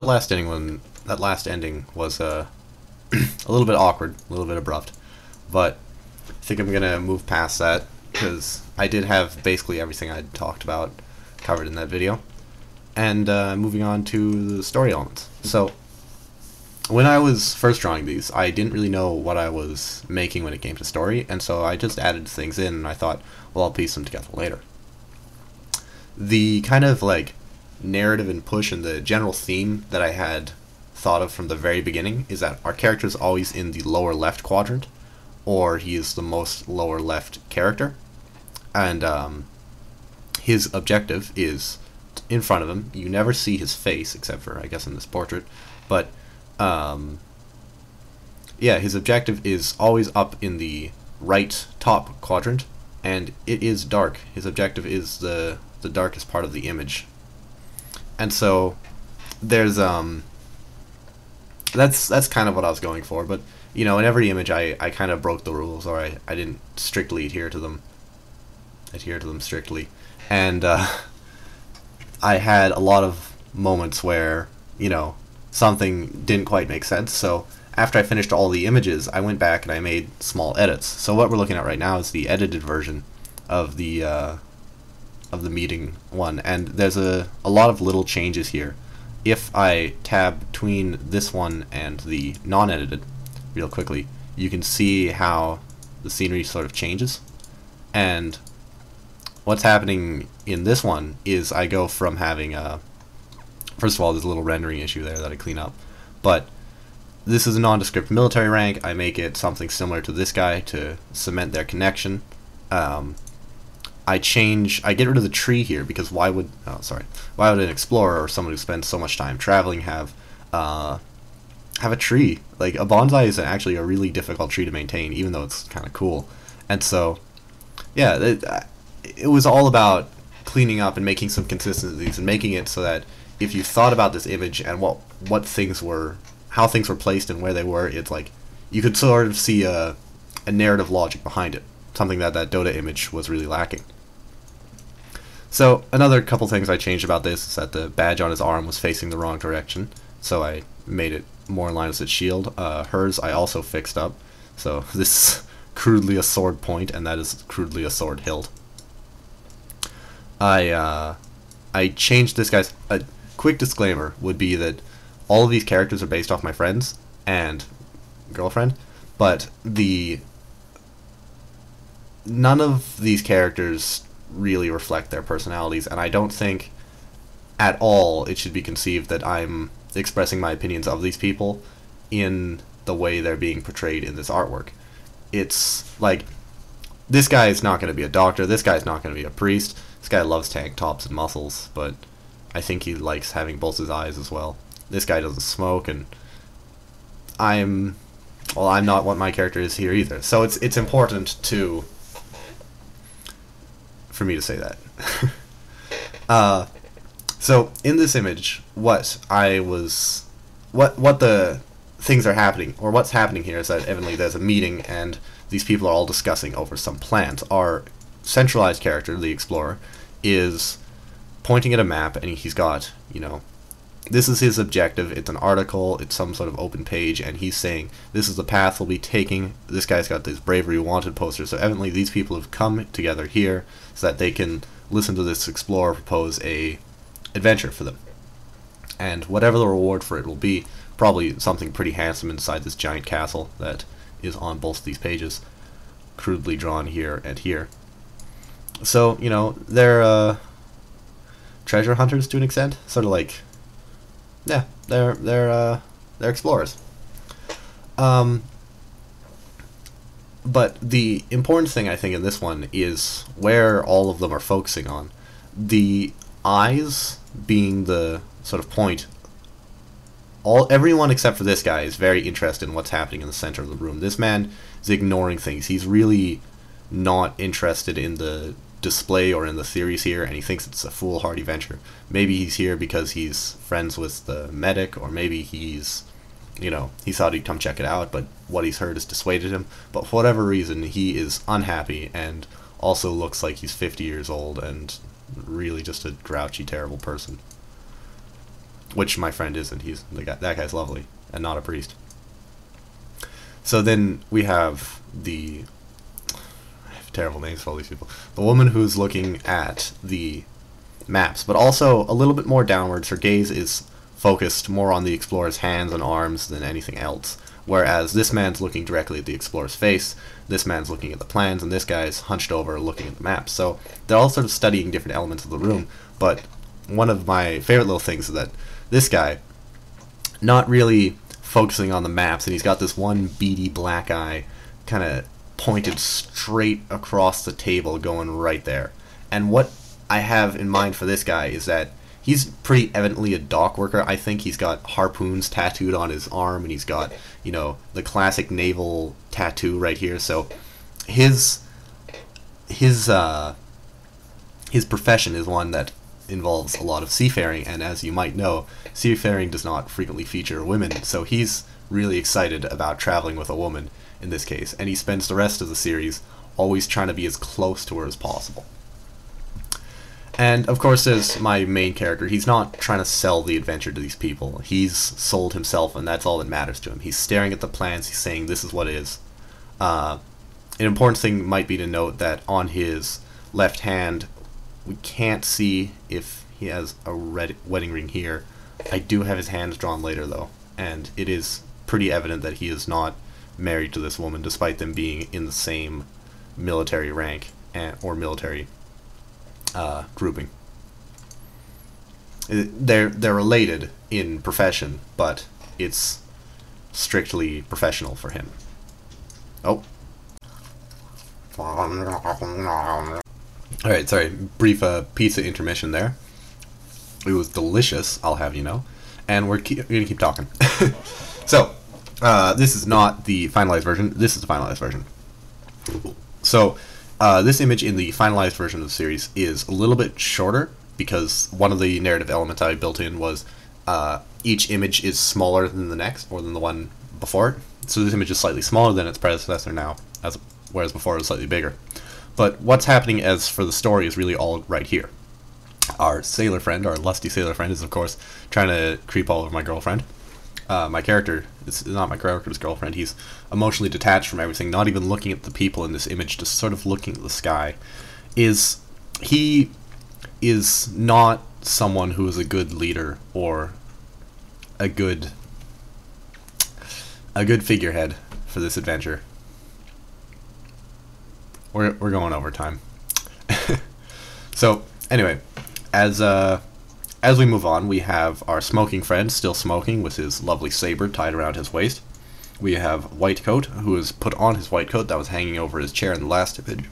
That last ending was a little bit awkward, a little bit abrupt, but I think I'm gonna move past that because I did have basically everything I talked about covered in that video, and moving on to the story elements. So when I was first drawing these, I didn't really know what I was making when it came to story, and so I just added things in, and I thought, well, I'll piece them together later. The kind of like narrative and push and the general theme that I had thought of from the very beginning is that our character is always in the lower left quadrant, or he is the most lower left character, and his objective is in front of him. You never see his face except for, I guess, in this portrait, but yeah, his objective is always up in the right top quadrant, and it is dark. His objective is the darkest part of the image. And so there's that's kind of what I was going for, but you know, in every image I kind of broke the rules, or I didn't strictly adhere to them strictly. And I had a lot of moments where, you know, something didn't quite make sense. So after I finished all the images, I went back and I made small edits. So what we're looking at right now is the edited version of the meeting one, and there's a lot of little changes here. If I tab between this one and the non-edited real quickly, you can see how the scenery sort of changes. And what's happening in this one is I go from having first of all, there's a little rendering issue there that I clean up, but this is a nondescript military rank. I make it something similar to this guy to cement their connection. I get rid of the tree here because why would an explorer or someone who spends so much time traveling have a tree? Like, a bonsai is actually a really difficult tree to maintain, even though it's kind of cool. And so, yeah, it was all about cleaning up and making some consistencies and making it so that if you thought about this image and what things were, how things were placed and where they were, it's like you could sort of see a narrative logic behind it. Something that Dota image was really lacking. So another couple things I changed about this is that the badge on his arm was facing the wrong direction, so I made it more in line with its shield. Hers I also fixed up, so this is crudely a sword point, and that is crudely a sword hilt. I changed this guy's... A quick disclaimer would be that all of these characters are based off my friends and girlfriend, but none of these characters really reflect their personalities, and I don't think at all it should be conceived that I'm expressing my opinions of these people in the way they're being portrayed in this artwork. It's like, this guy is not going to be a doctor, this guy's not going to be a priest, this guy loves tank tops and muscles, but I think he likes having both his eyes as well. This guy doesn't smoke, and I'm not what my character is here either. So it's important for me to say that. So in this image, what the things are happening, or what's happening here, is that evidently there's a meeting and these people are all discussing over some plans. Our centralized character, the explorer, is pointing at a map, and he's got, you know, this is his objective. It's an article, it's some sort of open page, and he's saying this is the path we'll be taking. This guy's got this bravery wanted poster, so evidently these people have come together here so that they can listen to this explorer propose a adventure for them, and whatever the reward for it will be, probably something pretty handsome inside this giant castle that is on both of these pages, crudely drawn here and here. So, you know, they're treasure hunters to an extent, sort of like, yeah, they're explorers. But the important thing, I think, in this one is where all of them are focusing on. The eyes being the sort of point. Everyone except for this guy is very interested in what's happening in the center of the room. This man is ignoring things. He's really not interested in the display or in the theories here, and he thinks it's a foolhardy venture. Maybe he's here because he's friends with the medic, or maybe he's, you know, he thought he'd come check it out, but what he's heard has dissuaded him. But for whatever reason, he is unhappy and also looks like he's 50 years old and really just a grouchy, terrible person. which my friend isn't. He's the guy, that guy's lovely and not a priest. So then we have the, I have terrible names for all these people. The woman who's looking at the maps, but also a little bit more downwards. Her gaze is focused more on the explorer's hands and arms than anything else. Whereas this man's looking directly at the explorer's face, this man's looking at the plans, and this guy's hunched over looking at the maps. So they're all sort of studying different elements of the room, but one of my favorite little things is that this guy, not really focusing on the maps, and he's got this one beady black eye kind of pointed straight across the table going right there. And what I have in mind for this guy is that he's pretty evidently a dock worker. I think he's got harpoons tattooed on his arm, and he's got, you know, the classic naval tattoo right here. So his profession is one that involves a lot of seafaring, and as you might know, seafaring does not frequently feature women, so he's really excited about traveling with a woman in this case, and he spends the rest of the series always trying to be as close to her as possible. And of course, as my main character, he's not trying to sell the adventure to these people. He's sold himself, and that's all that matters to him. He's staring at the plans, he's saying this is what it is. An important thing might be to note that on his left hand, we can't see if he has a red wedding ring here. I do have his hands drawn later though, and it is pretty evident that he is not married to this woman, despite them being in the same military rank or military grouping. They're related in profession, but it's strictly professional for him. Oh. Alright, sorry, brief pizza intermission there. It was delicious, I'll have you know. And we're gonna keep talking. So, this is not the finalized version, this is the finalized version. So, this image in the finalized version of the series is a little bit shorter, because one of the narrative elements I built in was each image is smaller than the next, or than the one before it. So this image is slightly smaller than its predecessor now, whereas before it was slightly bigger. But what's happening as for the story is really all right here. Our sailor friend, our lusty sailor friend, is of course trying to creep all over my girlfriend. My character, it's not my character's girlfriend, he's emotionally detached from everything, not even looking at the people in this image, just sort of looking at the sky. He is not someone who is a good leader or a good figurehead for this adventure. We're going over time. So anyway, as we move on, we have our smoking friend still smoking with his lovely saber tied around his waist. We have Whitecoat, who has put on his white coat that was hanging over his chair in the last image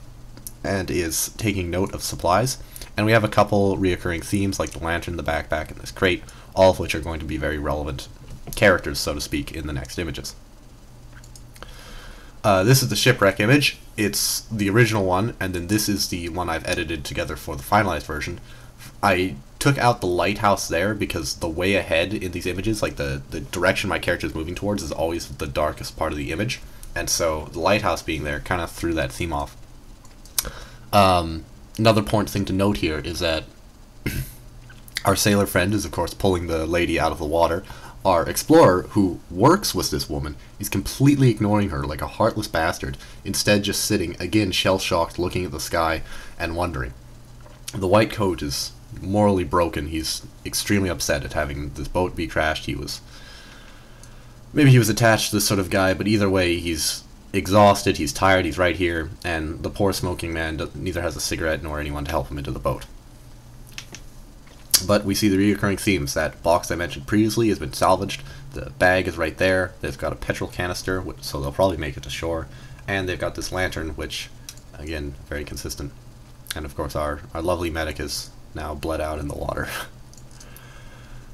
and is taking note of supplies. And we have a couple reoccurring themes like the lantern, the backpack, and this crate, all of which are going to be very relevant characters, so to speak, in the next images. This is the shipwreck image. It's the original one, and then this is the one I've edited together for the finalized version. I took out the lighthouse there because the way ahead in these images, like the direction my character is moving towards, is always the darkest part of the image, and so the lighthouse being there kind of threw that theme off. Another important thing to note here is that our sailor friend is of course pulling the lady out of the water. Our explorer, who works with this woman, is completely ignoring her like a heartless bastard, instead just sitting, again shell-shocked, looking at the sky and wondering. The white coat is morally broken. He's extremely upset at having this boat be crashed. Maybe he was attached to this sort of guy, but either way, he's exhausted, he's tired, he's right here, and the poor smoking man neither has a cigarette nor anyone to help him into the boat. But we see the recurring themes. That box I mentioned previously has been salvaged, the bag is right there, they've got a petrol canister, so they'll probably make it to shore, and they've got this lantern, which, again, very consistent. And of course our lovely medic is now bled out in the water.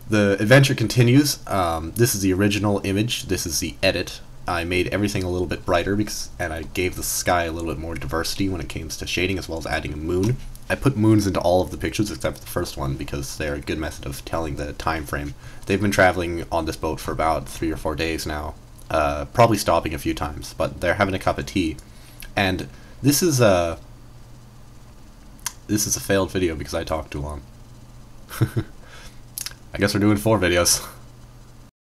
The adventure continues. This is the original image, this is the edit. I made everything a little bit brighter and I gave the sky a little bit more diversity when it came to shading, as well as adding a moon. I put moons into all of the pictures except for the first one because they're a good method of telling the time frame. They've been traveling on this boat for about 3 or 4 days now, probably stopping a few times, but they're having a cup of tea. And this is a failed video because I talked too long. I guess we're doing 4 videos.